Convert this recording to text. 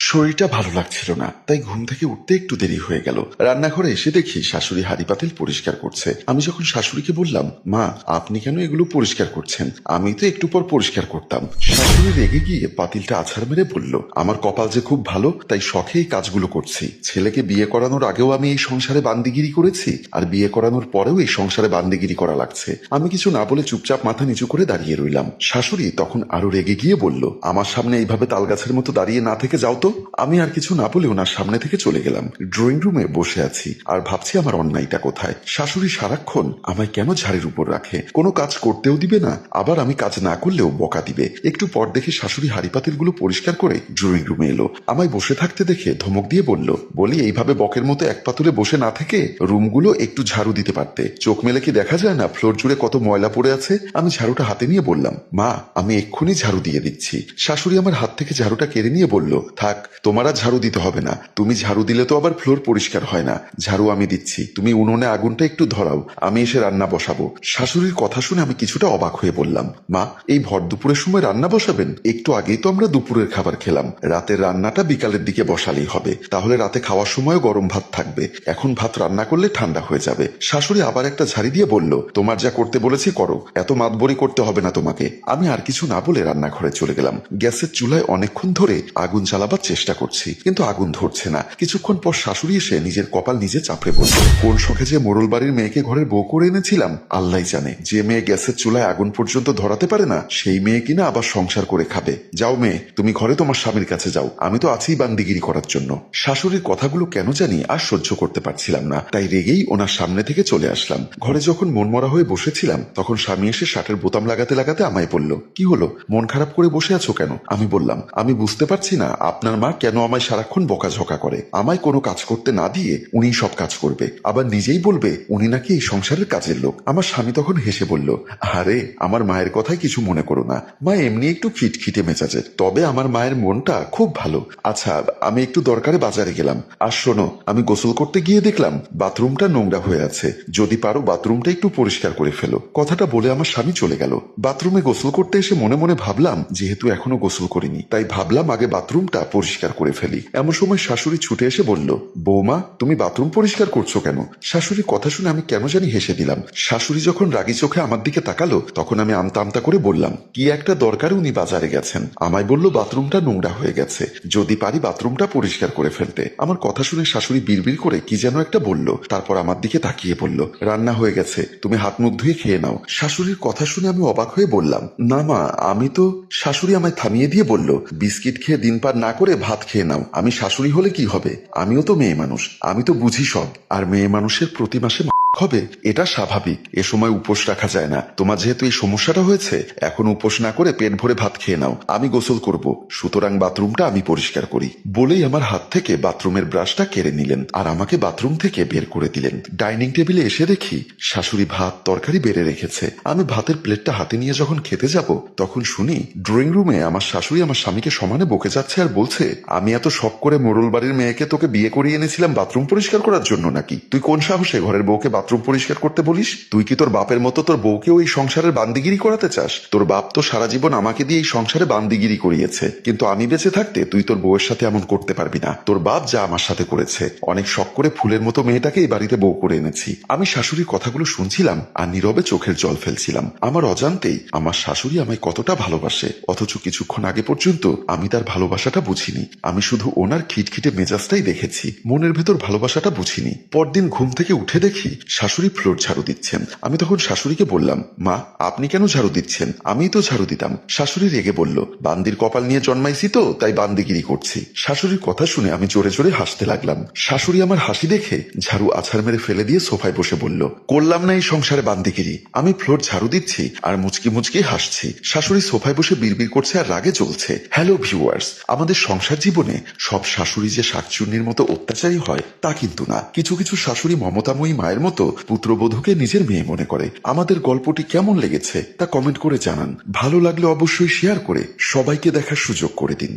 শরীরটা ভালো লাগছিল না, তাই ঘুম থেকে উঠতে একটু দেরি হয়ে গেল। রান্নাঘরে এসে দেখি শাশুড়ি হাঁড়ি পাতিল পরিষ্কার করছে। আমি যখন শাশুড়িকে বললাম, মা আপনি কেন এগুলো পরিষ্কার করছেন, আমি তো একটু পর পরিষ্কার করতাম, শাশুড়ি রেগে গিয়ে পাতিলটা আছাড় মেরে বলল, আমার কপাল যে খুব ভালো, তাই শখে এই কাজগুলো করছি। ছেলেকে বিয়ে করানোর আগেও আমি এই সংসারে বান্দিগিরি করেছি, আর বিয়ে করানোর পরেও এই সংসারে বান্দিগিরি করা লাগছে। আমি কিছু না বলে চুপচাপ মাথা নিচু করে দাঁড়িয়ে রইলাম। শাশুড়ি তখন আরো রেগে গিয়ে বলল, আমার সামনে এইভাবে তালগাছের মতো দাঁড়িয়ে না থেকে যাও তো। আমি আর কিছু না বলে ওনার সামনে থেকে চলে গেলাম। ড্রয়িং রুমে বসে আছি আর ভাবছি আমার অন্যায়টা কোথায়। শাশুড়ি সারাক্ষণ আমায় কেন ঝাড়ির উপর রাখে, কোনো কাজ করতেও দিবে না, আবার আমি কাজ না করলেও বকা দিবে। একটু পর দেখে শাশুড়ি হাঁড়ি পাতিলগুলো পরিষ্কার করে ড্রয়িং রুমে এলো। আমায় বসে থাকতে দেখে ধমক দিয়ে বলল, বলি এইভাবে বকের মতো এক পাতুলে বসে না থেকে রুমগুলো একটু ঝাড়ু দিতে পারতে। চোখ মেলে কি দেখা যায় না ফ্লোর জুড়ে কত ময়লা পড়ে আছে? আমি ঝাড়ুটা হাতে নিয়ে বললাম, মা আমি এক্ষুনি ঝাড়ু দিয়ে দিচ্ছি। শাশুড়ি আমার হাত থেকে ঝাড়ুটা কেড়ে নিয়ে বলল, থাক তোমার আর ঝাড়ু দিতে হবে না, তুমি ঝাড়ু দিলে তো আবার ফ্লোর পরিষ্কার হয় না, ঝাড়ু আমি দিচ্ছি, তুমি উনুনে আগুনটা একটু ধরাও, আমি এসে রান্না বসাবো। শাশুড়ির কথা শুনে আমি কিছুটা অবাক হয়ে বললাম, মা এই ভর দুপুরের সময় রান্না বসাবেন? একটু আগেই তো আমরা দুপুরের খাবার খেলাম, রাতের রান্নাটা বিকালের দিকে বসালেই হবে, তাহলে রাতে খাওয়ার সময়ও গরম ভাত থাকবে, এখন ভাত রান্না করলে ঠান্ডা হয়ে যাবে। শাশুড়ি আবার একটা ঝাড়ি দিয়ে বলল, তোমার যা করতে বলেছি করো, এত মাতবরি করতে হবে না তোমাকে। আমি আর কিছু না বলে রান্নাঘরে চলে গেলাম। গ্যাসের চুলায় অনেকক্ষণ ধরে আগুন জ্বালাবার চেষ্টা করছি, কিন্তু আগুন ধরছে না। কিছুক্ষণ পর শাশুড়ি এসে নিজের কপাল নিজে চাপড়ে বলল, কোন শখে যে মোড়ল বাড়ির মেয়েকে ঘরের বউ করে এনেছিলাম আল্লাহ জানে। যে মেয়ে গ্যাসের চুলায় আগুন পর্যন্ত ধরাতে পারে না, সেই মেয়ে কিনা আবার সংসার করে খাবে। যাও মেয়ে, তুমি ঘরে তোমার স্বামীর কাছে যাও, আমি তো আছি বান্দিগিরি করার জন্য। শাশুড়ির কথাগুলো কেন জানি আর সহ্য করতে পারছিলাম না, তাই রেগেই ওনার সামনে থেকে চলে আসলাম। ঘরে যখন মনমরা হয়ে বসেছিলাম, তখন স্বামী এসে শার্টের বোতাম লাগাতে লাগাতে আমায় বলল, কি হলো, মন খারাপ করে বসে আছো কেন? আমি বললাম, আমি বুঝতে পারছি না আপনার মা কেন আমায় সারাক্ষণ বকাঝকা করে। আমায় কোনো কাজ করতে না দিয়ে উনি সব কাজ করবে, আবার নিজেই বলবে উনি নাকি এই সংসারের কাজের লোক। আমার স্বামী তখন হেসে বলল, আরে আমার মায়ের কথায় কিছু মনে করো না, মা এমনি একটু খিটখিটে মেজাজের, তবে আমার মায়ের মনটা খুব ভালো। আচ্ছা আমি একটু দরকারে বাজারে গেলাম, আর শোনো আমি গোসল করতে গিয়ে দেখলাম বাথরুমটা নোংরা হয়ে আছে, যদি পারো বাথরুমটা একটু পরিষ্কার করে ফেলো। কথাটা বলে আমার স্বামী চলে গেল। বাথরুমে গোসল করতে এসে মনে মনে ভাবলাম, যেহেতু এখনো গোসল করিনি, তাই ভাবলাম আগে বাথরুমটা পরিষ্কার করে ফেলি। এমন সময় শাশুড়ি ছুটে এসে বলল, বৌমা তুমি বাথরুম পরিষ্কার করছো কেন? শাশুড়ির কথা শুনে আমি কেন জানি হেসে দিলাম। শাশুড়ি যখন রাগী চোখে আমার দিকে তাকালো, তখন আমি আমতা আমতা করে বললাম, কি একটা দরকারে উনি বাজারে গেছেন, আমায় বলল বাথরুমটা নোংরা হয়ে গেছে, যদি পারি বাথরুমটা পরিষ্কার করে ফেলতে। আমার কথা শুনে শাশুড়ি বিড়বিড় করে কি যেন একটা বলল, তারপর আমার দিকে তাকিয়ে বলল, রান্না হয়ে গেছে, তুমি হাত মুখ ধুয়ে খেয়ে নাও। শাশুড়ির কথা শুনে আমি অবাক হয়ে বললাম, না মা আমি তো। শাশুড়ি আমায় থামিয়ে দিয়ে বলল, বিস্কিট খেয়ে দিন পার না করে ভাত খেয়ে নাও। আমি শাশুড়ি হলে কি হবে, আমিও তো মেয়ে মানুষ, আমি তো বুঝি সব। আর মেয়ে মানুষের প্রতি মাসে হবে এটা স্বাভাবিক, এ সময় উপোস রাখা যায় না। তোমার যেহেতু এই সমস্যাটা হয়েছে, এখন উপোস না করে পেট ভরে ভাত খেয়ে নাও, আমি গোসল করব, সুতরাং বাথরুমটা আমি পরিষ্কার করি। বলেই আমার হাত থেকে বাথরুমের ব্রাশটা কেড়ে নিলেন আর আমাকে বাথরুম থেকে বের করে দিলেন। ডাইনিং টেবিলে এসে দেখি শাশুড়ি ভাত তরকারি বেড়ে রেখেছে। আমি ভাতের প্লেটটা হাতে নিয়ে যখন খেতে যাব, তখন শুনি ড্রয়িং রুমে আমার শাশুড়ি আমার স্বামীকে সমানে বকে যাচ্ছে আর বলছে, আমি এত শখ করে মোড়ল বাড়ির মেয়েকে তোকে বিয়ে করিয়ে এনেছিলাম বাথরুম পরিষ্কার করার জন্য নাকি? তুই কোন সাহসে ঘরের বউকে বাথরুম পরিষ্কার করতে বলিস? তুই কি তোর বাপের মতো তোর বউকেও এই সংসারের বান্দিগিরি করাতে চাস? তোর বাপ তো সারা জীবন আমাকে দিয়ে এই সংসারে বান্দিগিরি করিয়েছে, কিন্তু আমি বেঁচে থাকতে তুই তোর বউয়ের সাথে এমন করতে পারবি না। তোর বাপ যা আমার সাথে করেছে, অনেক শখ করে ফুলের মতো মেয়েটাকে এই বাড়িতে বউ করে এনেছি। আমি শাশুড়ির কথাগুলো শুনছিলাম আর নীরবে চোখের জল ফেলছিলাম। আমার অজান্তেই আমার শাশুড়ি আমায় কতটা ভালোবাসে, অথচ কিছুক্ষণ আগে পর্যন্ত আমি তার ভালোবাসাটা বুঝিনি। আমি শুধু ওনার খিটখিটে মেজাজটাই দেখেছি, মনের ভেতর ভালোবাসাটা বুঝিনি। পরদিন ঘুম থেকে উঠে দেখি শাশুড়ি ফ্লোর ঝাড়ু দিচ্ছেন। আমি তখন শাশুড়িকে বললাম, মা আপনি কেন ঝাড়ু দিচ্ছেন, আমিই তো ঝাড়ু দিতাম। শাশুড়ি রেগে বলল, বান্দির কপাল নিয়ে জন্মাইছি তো তাই বান্দিগিরি করছি। শাশুড়ির কথা শুনে আমি জোরে জোরে হাসতে লাগলাম। শাশুড়ি আমার হাসি দেখে ঝাড়ু আছাড় মেরে ফেলে দিয়ে সোফায় বসে বলল, করলাম না এই সংসারে বান্দিগিরি। আমি ফ্লোর ঝাড়ু দিচ্ছি আর মুচকি মুচকি হাসছি। শাশুড়ি সোফায় বসে বিড়বিড় করছে আর রাগে জ্বলছে। হ্যালো ভিউয়ার্স, আমাদের সংসার জীবনে সব শাশুড়ি যে শাকচুন্নির মতো অত্যাচারী হয় তা কিন্তু না। কিছু কিছু শাশুড়ি মমতাময়ী মায়ের মতো পুত্রবধূকে নিজের মেয়ে মনে করে। আমাদের গল্পটি কেমন লেগেছে তা কমেন্ট করে জানান। ভালো লাগলে অবশ্যই শেয়ার করে সবাইকে দেখার সুযোগ করে দিন।